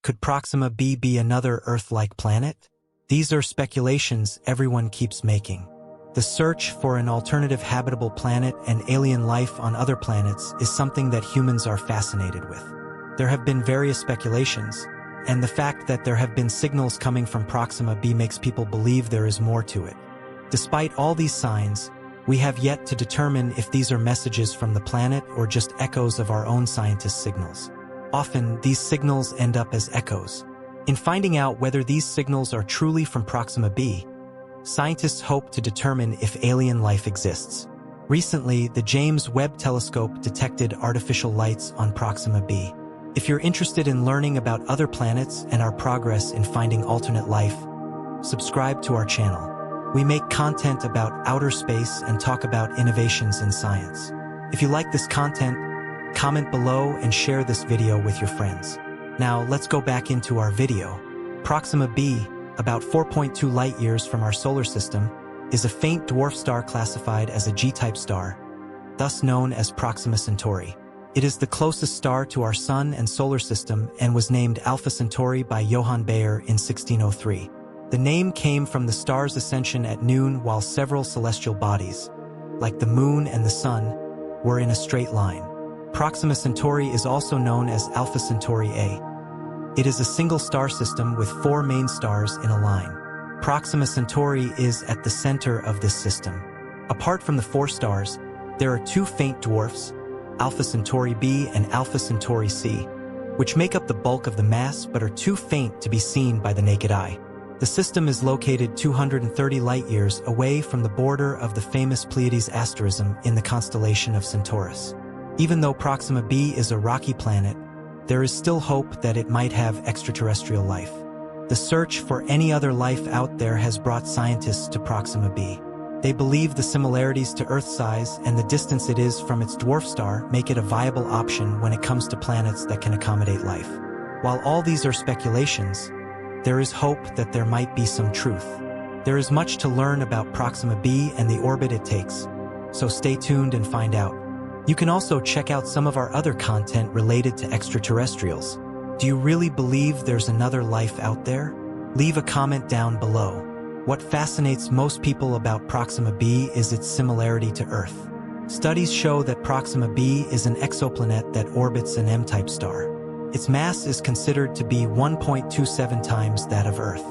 Could Proxima B be another Earth-like planet? These are speculations everyone keeps making. The search for an alternative habitable planet and alien life on other planets is something that humans are fascinated with. There have been various speculations, and the fact that there have been signals coming from Proxima B makes people believe there is more to it. Despite all these signs, we have yet to determine if these are messages from the planet or just echoes of our own scientists' signals. Often, these signals end up as echoes. In finding out whether these signals are truly from Proxima B, scientists hope to determine if alien life exists. Recently, the James Webb Telescope detected artificial lights on Proxima B. If you're interested in learning about other planets and our progress in finding alternate life, subscribe to our channel. We make content about outer space and talk about innovations in science. If you like this content, comment below and share this video with your friends. Now, let's go back into our video. Proxima B, about 4.2 light-years from our solar system, is a faint dwarf star classified as a G-type star, thus known as Proxima Centauri. It is the closest star to our Sun and solar system and was named Alpha Centauri by Johann Bayer in 1603. The name came from the star's ascension at noon while several celestial bodies, like the Moon and the Sun, were in a straight line. Proxima Centauri is also known as Alpha Centauri A. It is a single star system with 4 main stars in a line. Proxima Centauri is at the center of this system. Apart from the 4 stars, there are 2 faint dwarfs, Alpha Centauri B and Alpha Centauri C, which make up the bulk of the mass but are too faint to be seen by the naked eye. The system is located 230 light-years away from the border of the famous Pleiades asterism in the constellation of Centaurus. Even though Proxima B is a rocky planet, there is still hope that it might have extraterrestrial life. The search for any other life out there has brought scientists to Proxima B. They believe the similarities to Earth's size and the distance it is from its dwarf star make it a viable option when it comes to planets that can accommodate life. While all these are speculations, there is hope that there might be some truth. There is much to learn about Proxima B and the orbit it takes, so stay tuned and find out. You can also check out some of our other content related to extraterrestrials. Do you really believe there's another life out there? Leave a comment down below. What fascinates most people about Proxima B is its similarity to Earth. Studies show that Proxima B is an exoplanet that orbits an M-type star. Its mass is considered to be 1.27 times that of Earth.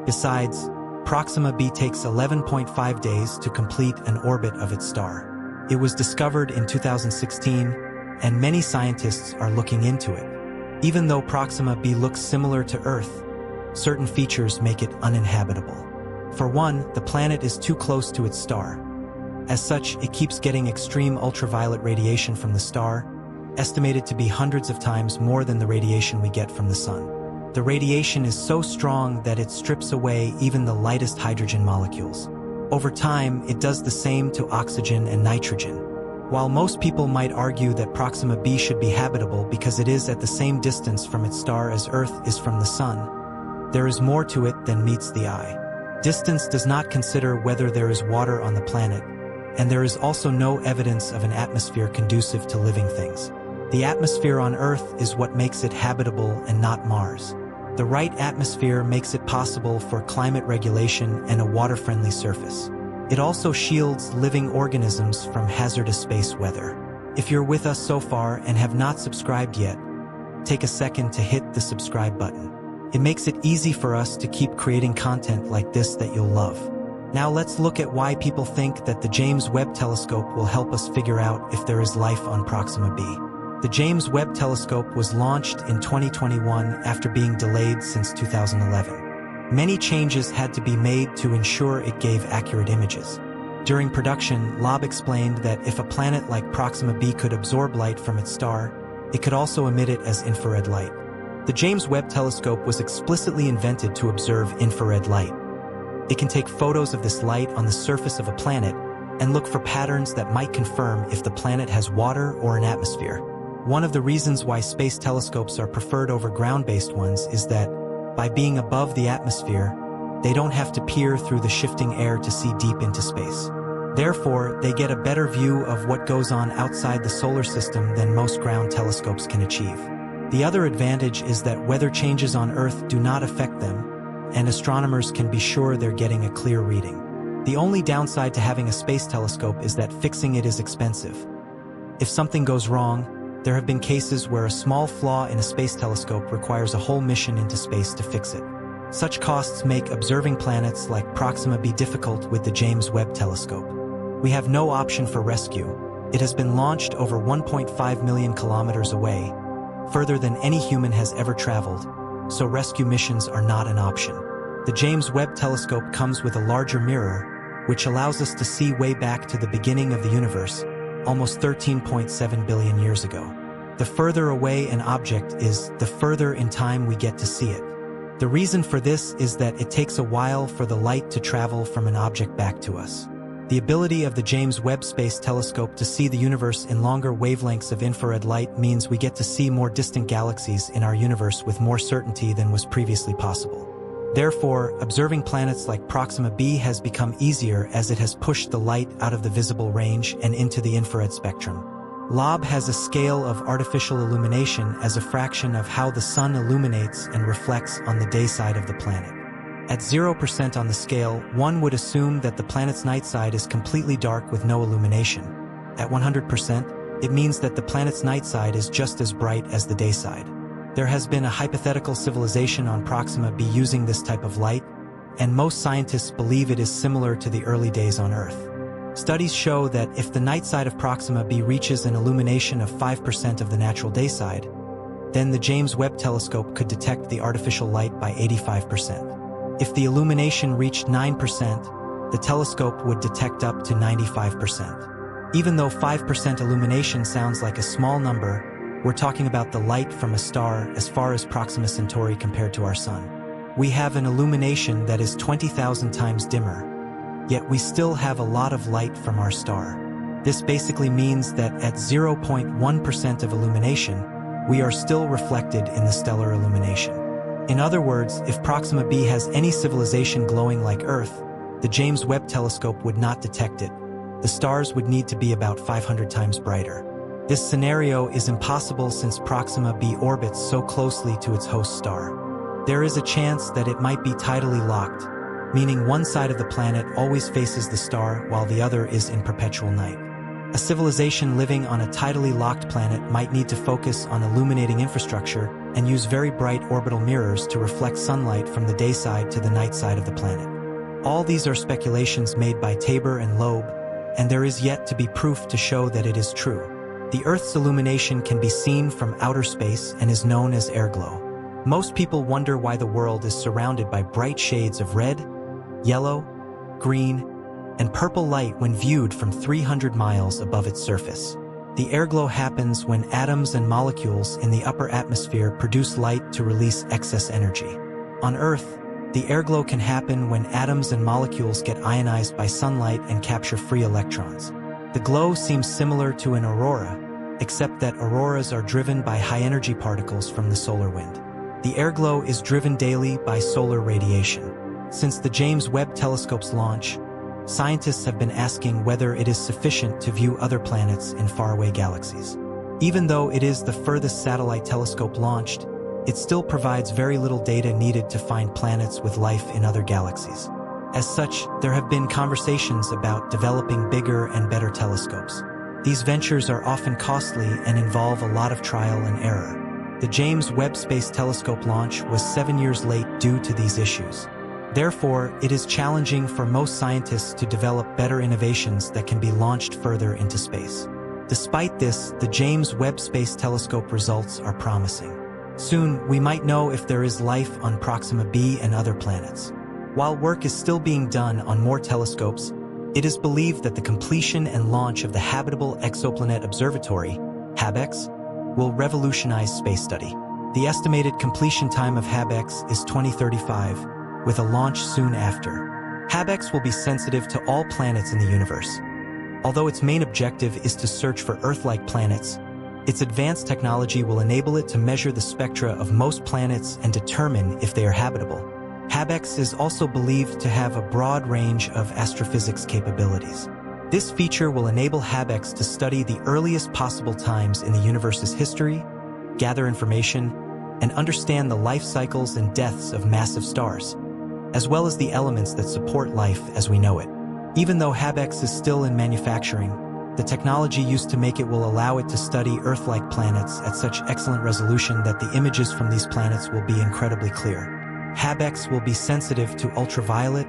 Besides, Proxima B takes 11.5 days to complete an orbit of its star. It was discovered in 2016, and many scientists are looking into it. Even though Proxima B looks similar to Earth, certain features make it uninhabitable. For one, the planet is too close to its star. As such, it keeps getting extreme ultraviolet radiation from the star, estimated to be hundreds of times more than the radiation we get from the Sun. The radiation is so strong that it strips away even the lightest hydrogen molecules. Over time, it does the same to oxygen and nitrogen. While most people might argue that Proxima B should be habitable because it is at the same distance from its star as Earth is from the Sun, there is more to it than meets the eye. Distance does not consider whether there is water on the planet, and there is also no evidence of an atmosphere conducive to living things. The atmosphere on Earth is what makes it habitable and not Mars. The right atmosphere makes it possible for climate regulation and a water-friendly surface. It also shields living organisms from hazardous space weather. If you're with us so far and have not subscribed yet, take a second to hit the subscribe button. It makes it easy for us to keep creating content like this that you'll love. Now let's look at why people think that the James Webb Telescope will help us figure out if there is life on Proxima B. The James Webb Telescope was launched in 2021 after being delayed since 2011. Many changes had to be made to ensure it gave accurate images. During production, Loeb explained that if a planet like Proxima B could absorb light from its star, it could also emit it as infrared light. The James Webb Telescope was explicitly invented to observe infrared light. It can take photos of this light on the surface of a planet and look for patterns that might confirm if the planet has water or an atmosphere. One of the reasons why space telescopes are preferred over ground-based ones is that, by being above the atmosphere, they don't have to peer through the shifting air to see deep into space. Therefore, they get a better view of what goes on outside the solar system than most ground telescopes can achieve. The other advantage is that weather changes on Earth do not affect them, and astronomers can be sure they're getting a clear reading. The only downside to having a space telescope is that fixing it is expensive. If something goes wrong, there have been cases where a small flaw in a space telescope requires a whole mission into space to fix it. Such costs make observing planets like Proxima B difficult with the James Webb Telescope. We have no option for rescue. It has been launched over 1.5 million kilometers away, further than any human has ever traveled, so rescue missions are not an option. The James Webb Telescope comes with a larger mirror, which allows us to see way back to the beginning of the universe, almost 13.7 billion years ago. The further away an object is, the further in time we get to see it. The reason for this is that it takes a while for the light to travel from an object back to us. The ability of the James Webb Space Telescope to see the universe in longer wavelengths of infrared light means we get to see more distant galaxies in our universe with more certainty than was previously possible. Therefore, observing planets like Proxima B has become easier as it has pushed the light out of the visible range and into the infrared spectrum. LOB has a scale of artificial illumination as a fraction of how the sun illuminates and reflects on the day side of the planet. At 0% on the scale, one would assume that the planet's night side is completely dark with no illumination. At 100%, it means that the planet's night side is just as bright as the day side. There has been a hypothetical civilization on Proxima B using this type of light, and most scientists believe it is similar to the early days on Earth. Studies show that if the night side of Proxima B reaches an illumination of 5% of the natural day side, then the James Webb Telescope could detect the artificial light by 85%. If the illumination reached 9%, the telescope would detect up to 95%. Even though 5% illumination sounds like a small number, we're talking about the light from a star as far as Proxima Centauri compared to our Sun. We have an illumination that is 20,000 times dimmer, yet we still have a lot of light from our star. This basically means that at 0.1% of illumination, we are still reflected in the stellar illumination. In other words, if Proxima B has any civilization glowing like Earth, the James Webb Telescope would not detect it. The stars would need to be about 500 times brighter. This scenario is impossible since Proxima B orbits so closely to its host star. There is a chance that it might be tidally locked, meaning one side of the planet always faces the star while the other is in perpetual night. A civilization living on a tidally locked planet might need to focus on illuminating infrastructure and use very bright orbital mirrors to reflect sunlight from the day side to the night side of the planet. All these are speculations made by Tabor and Loeb, and there is yet to be proof to show that it is true. The Earth's illumination can be seen from outer space and is known as airglow. Most people wonder why the world is surrounded by bright shades of red, yellow, green, and purple light when viewed from 300 miles above its surface. The airglow happens when atoms and molecules in the upper atmosphere produce light to release excess energy. On Earth, the airglow can happen when atoms and molecules get ionized by sunlight and capture free electrons. The glow seems similar to an aurora, except that auroras are driven by high-energy particles from the solar wind. The airglow is driven daily by solar radiation. Since the James Webb Telescope's launch, scientists have been asking whether it is sufficient to view other planets in faraway galaxies. Even though it is the furthest satellite telescope launched, it still provides very little data needed to find planets with life in other galaxies. As such, there have been conversations about developing bigger and better telescopes. These ventures are often costly and involve a lot of trial and error. The James Webb Space Telescope launch was 7 years late due to these issues. Therefore, it is challenging for most scientists to develop better innovations that can be launched further into space. Despite this, the James Webb Space Telescope results are promising. Soon, we might know if there is life on Proxima B and other planets. While work is still being done on more telescopes, it is believed that the completion and launch of the Habitable Exoplanet Observatory, HABEX, will revolutionize space study. The estimated completion time of HABEX is 2035, with a launch soon after. HABEX will be sensitive to all planets in the universe. Although its main objective is to search for Earth-like planets, its advanced technology will enable it to measure the spectra of most planets and determine if they are habitable. HABEX is also believed to have a broad range of astrophysics capabilities. This feature will enable HABEX to study the earliest possible times in the universe's history, gather information, and understand the life cycles and deaths of massive stars, as well as the elements that support life as we know it. Even though HabEx is still in manufacturing, the technology used to make it will allow it to study Earth-like planets at such excellent resolution that the images from these planets will be incredibly clear. HabEx will be sensitive to ultraviolet,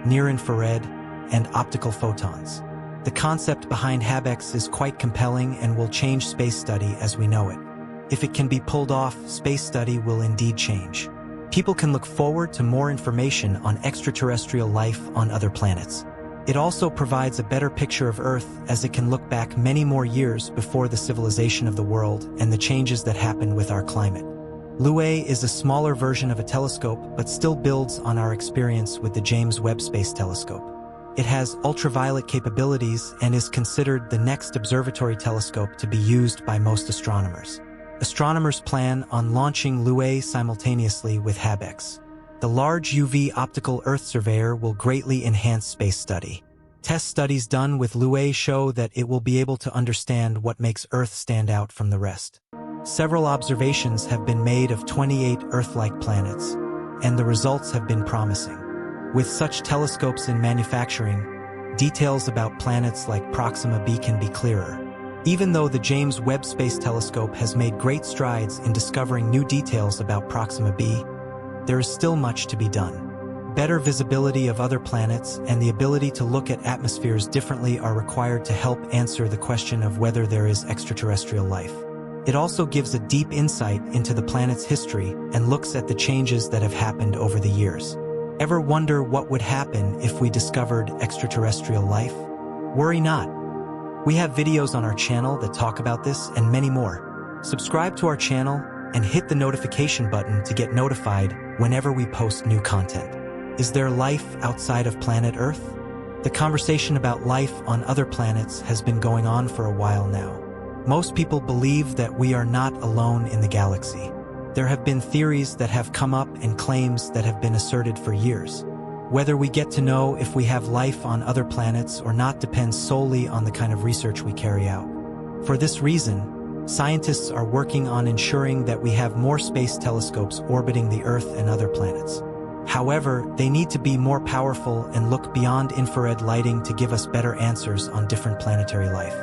near-infrared, and optical photons. The concept behind HabEx is quite compelling and will change space study as we know it. If it can be pulled off, space study will indeed change. People can look forward to more information on extraterrestrial life on other planets. It also provides a better picture of Earth as it can look back many more years before the civilization of the world and the changes that happened with our climate. Luay is a smaller version of a telescope but still builds on our experience with the James Webb Space Telescope. It has ultraviolet capabilities and is considered the next observatory telescope to be used by most astronomers. Astronomers plan on launching Luay simultaneously with HabEx. The large UV optical Earth surveyor will greatly enhance space study. Test studies done with Luay show that it will be able to understand what makes Earth stand out from the rest. Several observations have been made of 28 Earth-like planets, and the results have been promising. With such telescopes in manufacturing, details about planets like Proxima B can be clearer. Even though the James Webb Space Telescope has made great strides in discovering new details about Proxima B, there is still much to be done. Better visibility of other planets and the ability to look at atmospheres differently are required to help answer the question of whether there is extraterrestrial life. It also gives a deep insight into the planet's history and looks at the changes that have happened over the years. Ever wonder what would happen if we discovered extraterrestrial life? Worry not. We have videos on our channel that talk about this and many more. Subscribe to our channel and hit the notification button to get notified whenever we post new content. Is there life outside of planet Earth? The conversation about life on other planets has been going on for a while now. Most people believe that we are not alone in the galaxy. There have been theories that have come up and claims that have been asserted for years. Whether we get to know if we have life on other planets or not depends solely on the kind of research we carry out. For this reason, scientists are working on ensuring that we have more space telescopes orbiting the Earth and other planets. However, they need to be more powerful and look beyond infrared lighting to give us better answers on different planetary life.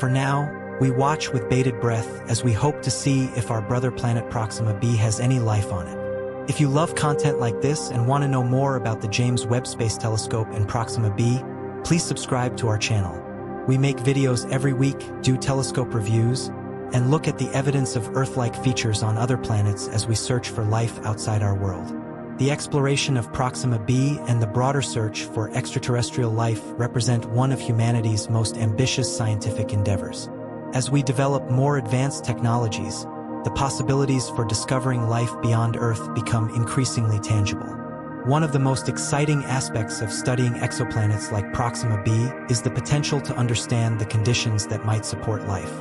For now, we watch with bated breath as we hope to see if our brother planet Proxima B has any life on it. If you love content like this and want to know more about the James Webb Space Telescope and Proxima B, please subscribe to our channel. We make videos every week, do telescope reviews, and look at the evidence of Earth-like features on other planets as we search for life outside our world. The exploration of Proxima B and the broader search for extraterrestrial life represent one of humanity's most ambitious scientific endeavors. As we develop more advanced technologies, the possibilities for discovering life beyond Earth become increasingly tangible. One of the most exciting aspects of studying exoplanets like Proxima B is the potential to understand the conditions that might support life.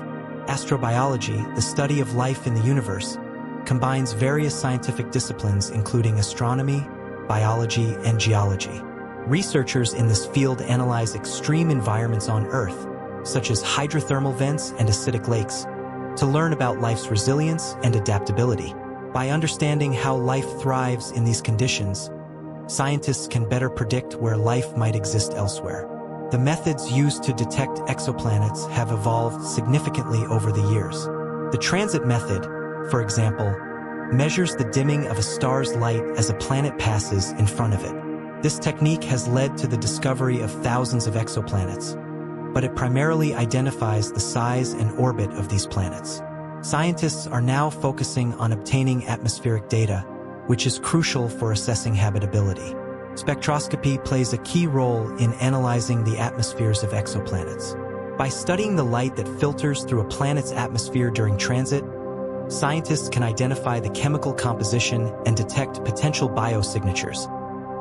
Astrobiology, the study of life in the universe, combines various scientific disciplines including astronomy, biology, and geology. Researchers in this field analyze extreme environments on Earth, such as hydrothermal vents and acidic lakes, to learn about life's resilience and adaptability. By understanding how life thrives in these conditions, scientists can better predict where life might exist elsewhere. The methods used to detect exoplanets have evolved significantly over the years. The transit method, for example, measures the dimming of a star's light as a planet passes in front of it. This technique has led to the discovery of thousands of exoplanets, but it primarily identifies the size and orbit of these planets. Scientists are now focusing on obtaining atmospheric data, which is crucial for assessing habitability. Spectroscopy plays a key role in analyzing the atmospheres of exoplanets. By studying the light that filters through a planet's atmosphere during transit, scientists can identify the chemical composition and detect potential biosignatures,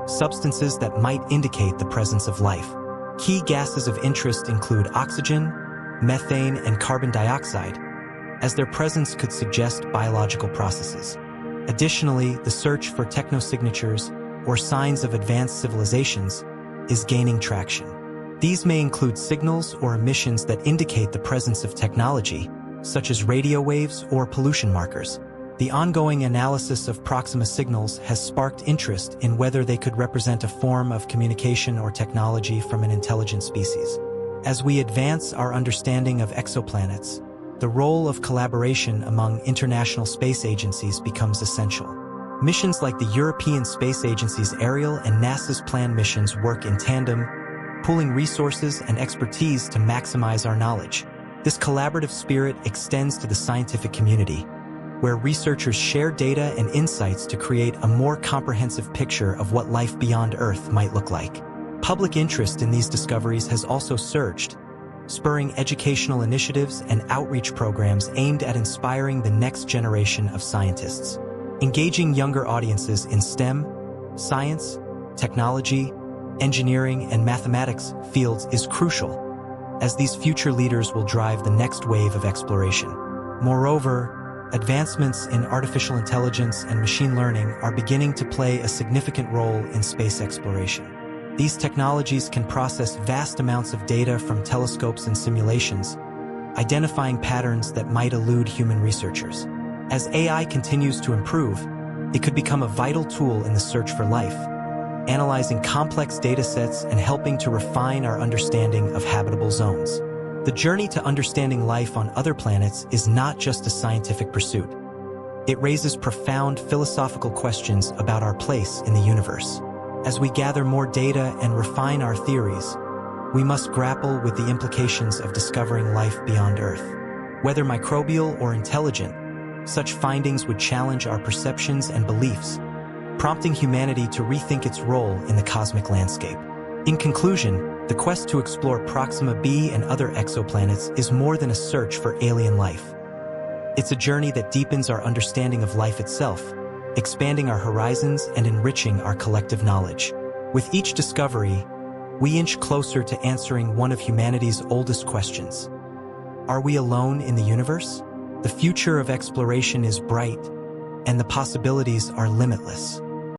substances that might indicate the presence of life. Key gases of interest include oxygen, methane, and carbon dioxide, as their presence could suggest biological processes. Additionally, the search for technosignatures, or signs of advanced civilizations, is gaining traction. These may include signals or emissions that indicate the presence of technology, such as radio waves or pollution markers. The ongoing analysis of Proxima signals has sparked interest in whether they could represent a form of communication or technology from an intelligent species. As we advance our understanding of exoplanets, the role of collaboration among international space agencies becomes essential. Missions like the European Space Agency's Ariel and NASA's planned missions work in tandem, pooling resources and expertise to maximize our knowledge. This collaborative spirit extends to the scientific community, where researchers share data and insights to create a more comprehensive picture of what life beyond Earth might look like. Public interest in these discoveries has also surged, spurring educational initiatives and outreach programs aimed at inspiring the next generation of scientists. Engaging younger audiences in STEM, science, technology, engineering, and mathematics fields is crucial, as these future leaders will drive the next wave of exploration. Moreover, advancements in artificial intelligence and machine learning are beginning to play a significant role in space exploration. These technologies can process vast amounts of data from telescopes and simulations, identifying patterns that might elude human researchers. As AI continues to improve, it could become a vital tool in the search for life, analyzing complex datasets and helping to refine our understanding of habitable zones. The journey to understanding life on other planets is not just a scientific pursuit. It raises profound philosophical questions about our place in the universe. As we gather more data and refine our theories, we must grapple with the implications of discovering life beyond Earth. Whether microbial or intelligent, such findings would challenge our perceptions and beliefs, prompting humanity to rethink its role in the cosmic landscape. In conclusion, the quest to explore Proxima B and other exoplanets is more than a search for alien life. It's a journey that deepens our understanding of life itself, expanding our horizons and enriching our collective knowledge. With each discovery, we inch closer to answering one of humanity's oldest questions. Are we alone in the universe? The future of exploration is bright, and the possibilities are limitless.